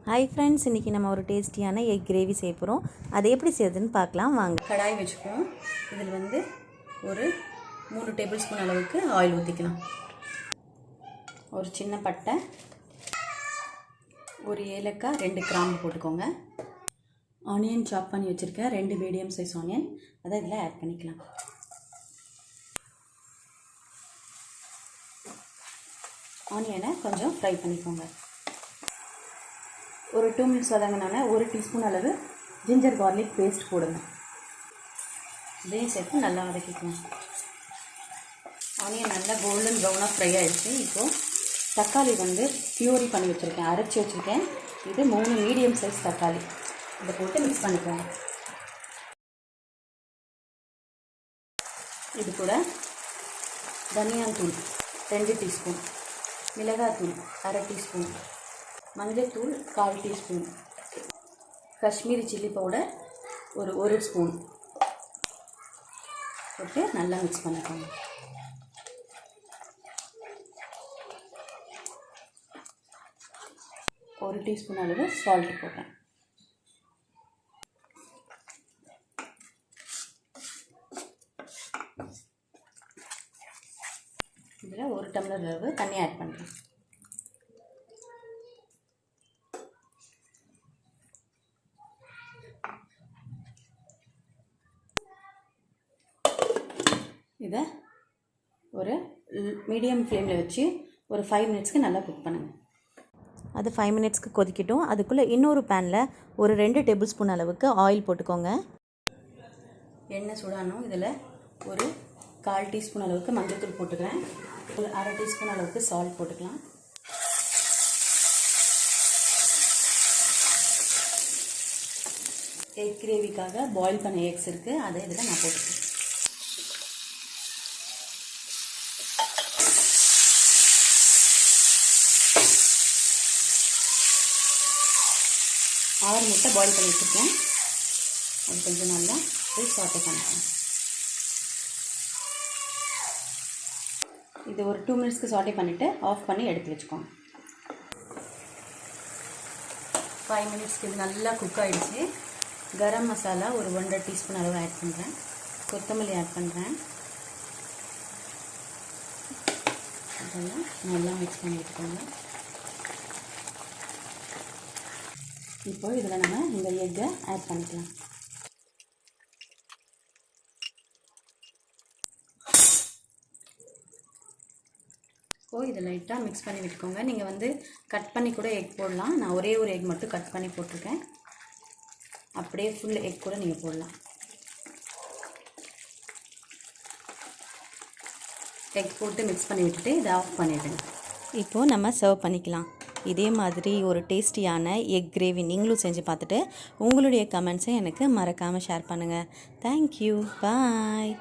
Hi friends, இன்றைக்கி நம்ம ஒரு டேஸ்டியான எக் கிரேவி செய்ய போகிறோம். அதை எப்படி செய்யுதுன்னு பார்க்கலாம் வாங்க. கடாய் வச்சுக்குவோம். இதில் ஒரு 3 டேபிள் ஸ்பூன் அளவுக்கு ஆயில் ஊற்றிக்கலாம். ஒரு சின்ன பட்டை, ஒரு ஏலக்காய், 2 கிராம்பு போட்டுக்கோங்க. ஆனியன் சாப் பண்ணி வச்சுருக்கேன், 2 மீடியம் சைஸ் ஆனியன், அதை இதில் ஆட் பண்ணிக்கலாம். ஆனியனை கொஞ்சம் ஃப்ரை பண்ணிக்கோங்க. ஒரு 2 மினிட்ஸ் வதங்கினோன்னே 1 டீஸ்பூன் அளவு ஜிஞ்சர் கார்லிக் பேஸ்ட் போடுங்க. இதையும் சேர்த்து நல்லா வதக்கிக்கலாம். ஆனியன் நல்லா கோல்டன் ப்ரௌனாக ஃப்ரை ஆகிடுச்சு. இப்போது தக்காளி பியூரி பண்ணி வச்சுருக்கேன், அரைச்சி வச்சுருக்கேன். இது 3 மீடியம் சைஸ் தக்காளி, இதை போட்டு மிக்ஸ் பண்ணிக்கோங்க. இது கூட தனியாத்தூள் 2 டீஸ்பூன், மிளகாத்தூள் 1/2 டீஸ்பூன், மஞ்சள்தூள் 1/4 டீஸ்பூன், காஷ்மீரி சில்லி பவுடர் ஒரு ஸ்பூன் போட்டு நல்லா மிக்ஸ் பண்ணிக்கோங்க. ஒரு டீஸ்பூன் அளவு சால்ட் போட்டேன். இதில் 1 டம்ளர் அளவு தண்ணி ஆட் பண்ணுறேன். இதை ஒரு மீடியம் ஃப்ளேமில் வச்சு ஒரு 5 மினிட்ஸ்க்கு நல்லா குக் பண்ணுங்கள். அது 5 மினிட்ஸ்க்கு கொதிக்கட்டும். அதுக்குள்ளே இன்னொரு பேனில் ஒரு 2 டேபிள் ஸ்பூன் அளவுக்கு ஆயில் போட்டுக்கோங்க. எண்ணெய் சூடானும் இதில் ஒரு 1/4 டீஸ்பூன் அளவுக்கு மஞ்சள்தூள் போட்டுக்கிறேன். ஒரு 1/2 டீஸ்பூன் அளவுக்கு சால்ட் போட்டுக்கலாம். எக் கிரேவிக்காக பாயில் பண்ண எக்ஸ் இருக்குது, அதை இதில் நான் போட்டுக்கிறேன். ஆறு முட்டை பாயில் பண்ணி வச்சுருக்கேன், அது கொஞ்சம் நல்லா சாட்டை பண்ணிக்கலாம். இது ஒரு 2 மினிட்ஸ்க்கு சாட்டை பண்ணிவிட்டு ஆஃப் பண்ணி எடுத்து வச்சுக்கோங்க. 5 மினிட்ஸ்க்கு இது நல்லா குக் ஆகிடுச்சு. கரம் மசாலா ஒரு 1.5 டீஸ்பூன் அளவு ஆட் பண்ணுறேன். கொத்தமல்லி ஆட் பண்ணுறேன். அதெல்லாம் நல்லா மிக்ஸ் பண்ணி வச்சுக்கோங்க. இப்போ இதில் நம்ம இந்த எக்கை ஆட் பண்ணிக்கலாம். இப்போ இதை லைட்டாக மிக்ஸ் பண்ணி விட்டுக்கோங்க. நீங்கள் கட் பண்ணி கூட எக் போடலாம். நான் ஒரே ஒரு எக் மட்டும் கட் பண்ணி போட்டிருக்கேன். அப்படியே ஃபுல் எக் கூட நீங்கள் போடலாம். எக் போட்டு மிக்ஸ் பண்ணி விட்டுட்டு இதை ஆஃப் பண்ணிவிடுங்க. இப்போது நம்ம சர்வ் பண்ணிக்கலாம். இதே மாதிரி ஒரு டேஸ்டியான எக் கிரேவி நீங்களும் செஞ்சு பார்த்துட்டு உங்களுடைய கமெண்ட்ஸை எனக்கு மறக்காமல் ஷேர் பண்ணுங்கள். தேங்க்யூ, பாய்.